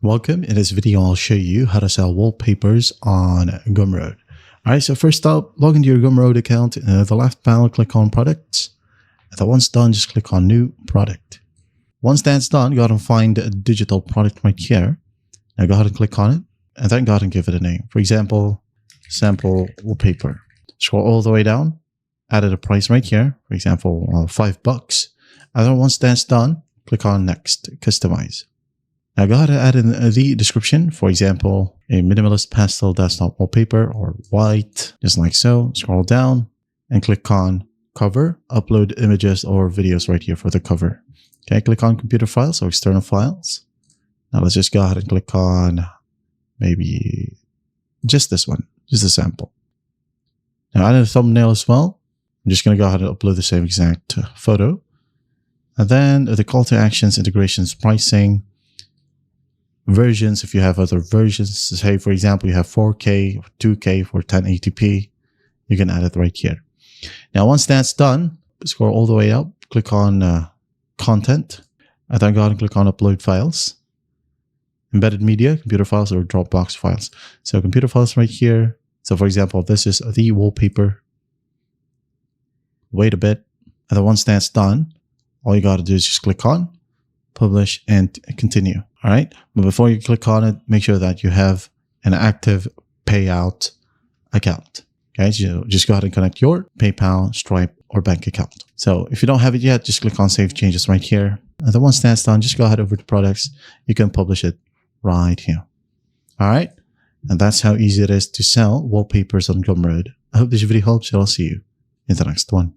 Welcome. In this video, I'll show you how to sell wallpapers on Gumroad. All right, so first up, log into your Gumroad account. In the left panel, click on Products. And once done, just click on New Product. Once that's done, go ahead and find a digital product right here. Now go ahead and click on it, and then go ahead and give it a name. For example, sample wallpaper. Scroll all the way down, add a price right here. For example, $5. And then once that's done, click on Next, Customize. Now go ahead and add in the description. For example, a minimalist pastel desktop wallpaper or white, just like so. Scroll down and click on Cover, upload images or videos right here for the cover. Okay, click on Computer Files or External Files. Now let's just go ahead and click on maybe just this one, just a sample. Now add in a thumbnail as well. I'm just going to go ahead and upload the same exact photo. And then the call to actions, integrations, pricing, versions. If you have other versions, say for example you have 4K or 2K for 1080p, you can add it right here. Now once that's done, scroll all the way up, click on Content, and then go ahead and click on Upload Files, Embedded Media, Computer Files, or Dropbox Files. So Computer Files right here. So for example, this is the wallpaper. Wait a bit, and then once that's done, all you got to do is just click on Publish and Continue. All right, but before you click on it, make sure that you have an active payout account. Okay, so just go ahead and connect your PayPal, Stripe, or bank account. So if you don't have it yet, just click on Save Changes right here. And then once that's done, just go ahead over to Products. You can publish it right here. All right, and that's how easy it is to sell wallpapers on Gumroad. I hope this video helps, and I'll see you in the next one.